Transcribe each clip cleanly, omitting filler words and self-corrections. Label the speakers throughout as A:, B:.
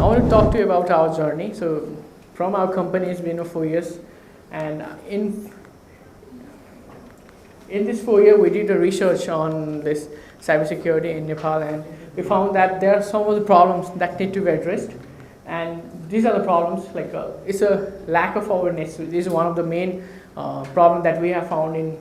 A: want to talk to you about our journey. So from our company, it's been 4 years, and in this 4 year, we did a research on this cybersecurity in Nepal, and we found that there are some of the problems that need to be addressed. And these are the problems, like it's a lack of awareness. So this is one of the main problem that we have found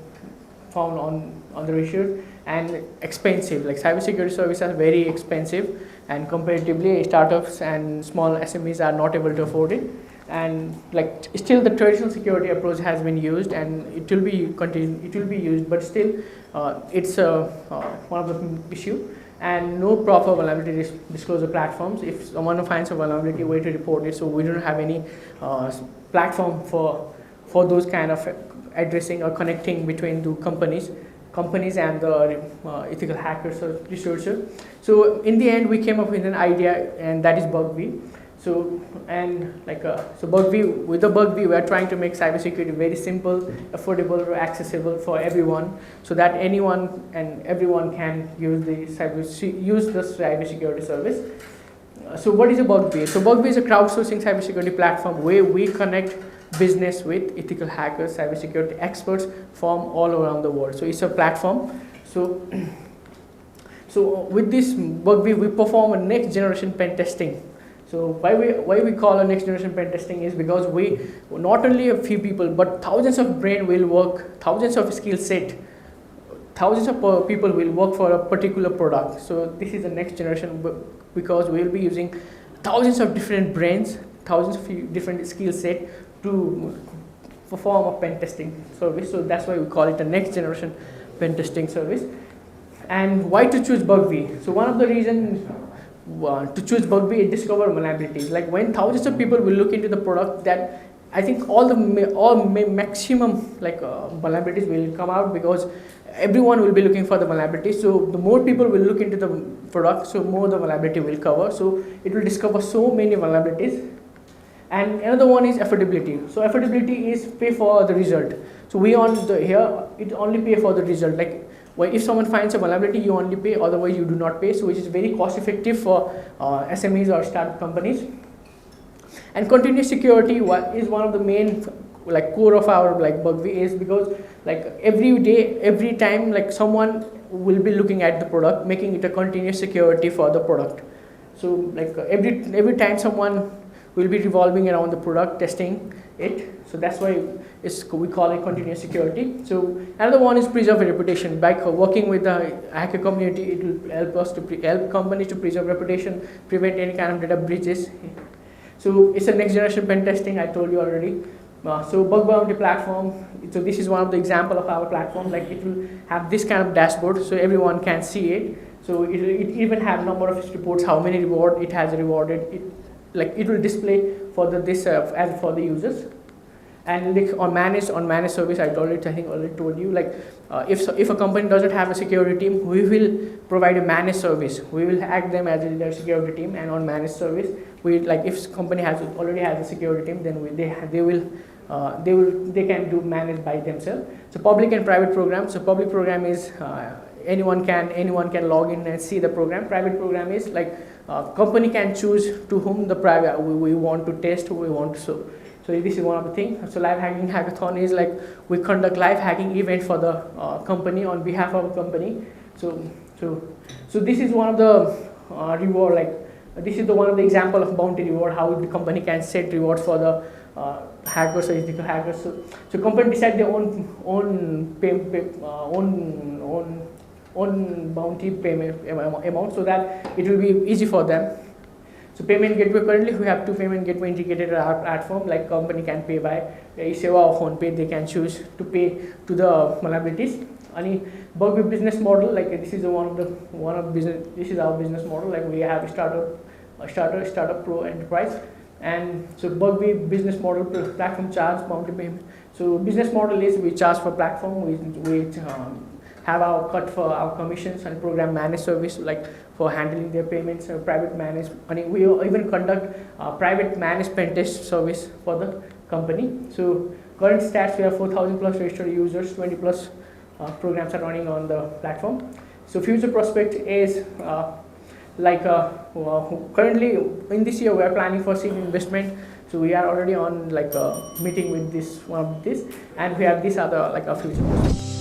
A: on the research. And expensive, like cybersecurity services are very expensive, and comparatively startups and small SMEs are not able to afford it. And like still the traditional security approach has been used, and it will be used, but still it's one of the issue. And no proper vulnerability disclosure platforms. If someone finds a vulnerability, way to report it. So we don't have any platform for those kind of addressing or connecting between the companies and the ethical hackers or researchers. So in the end, we came up with an idea, and that is Bugvi. So Bugvi, with the Bugvi, we are trying to make cybersecurity very simple, affordable, or accessible for everyone, so that anyone and everyone can use the cybersecurity service. So what is a Bugvi? So Bugvi is a crowdsourcing cybersecurity platform where we connect business with ethical hackers, cybersecurity experts from all around the world. So it's a platform. So with this Bugvi, we perform a next generation pen testing. So why we call a next generation pen testing is because we, not only a few people, but thousands of brain will work, thousands of skill set, thousands of people will work for a particular product. So this is the next generation, because we will be using thousands of different brains, thousands of different skill set to perform a pen testing service. So that's why we call it a next generation pen testing service. And why to choose Bugvi? So one of the reasons to choose Bugvi is discover vulnerabilities. Like when thousands of people will look into the product, that I think all maximum vulnerabilities will come out, because everyone will be looking for the vulnerabilities. So the more people will look into the product, so more the vulnerability will cover. So it will discover so many vulnerabilities. And another one is affordability. So affordability is pay for the result. So we it only pay for the result. Like if someone finds a vulnerability, you only pay, otherwise you do not pay. So which is very cost effective for SMEs or startup companies. And continuous security is one of the main core of our Bugvi, is because every day, every time someone will be looking at the product, making it a continuous security for the product. So every time someone will be revolving around the product, testing it. So that's why we call it continuous security. So another one is preserve reputation. By working with the hacker community, it will help us to help companies to preserve reputation, prevent any kind of data breaches. So it's a next generation pen testing, I told you already. So bug bounty platform. So this is one of the example of our platform. It will have this kind of dashboard, so everyone can see it. So it even have number of reports, how many reward it has rewarded. It will display for as for the users. And on managed service, I already told you, if a company doesn't have a security team, we will provide a managed service. We will act them as their security team. And on managed service, if company already has a security team, then they can do manage by themselves. So public and private program. So public program is anyone can log in and see the program. Private program is company can choose to whom the private we want to test, who we want to show. So this is one of the things. So live hacking hackathon is we conduct live hacking event for the company on behalf of a company. So this is one of the reward. This is one of the example of bounty reward, how the company can set rewards for the hackers or ethical hackers. So company decide their own bounty payment amount, so that it will be easy for them. So payment gateway, currently we have 2 payment gateway integrated at our platform. Company can pay by eSeva or PhonePe. They can choose to pay to the vulnerabilities. And Bugvi business model, this is this is our business model. We have a startup pro enterprise. And so Bugvi business model, platform charge, bounty payment. So business model is we charge for platform, we have our cut for our commissions, and program managed service for handling their payments, private managed. And we even conduct private managed pen test service for the company. So current stats, we have 4,000 plus registered users, 20 plus programs are running on the platform. So future prospect is like currently in this year we are planning for seed investment. So we are already on like a meeting with this one of this, and we have this other like a future.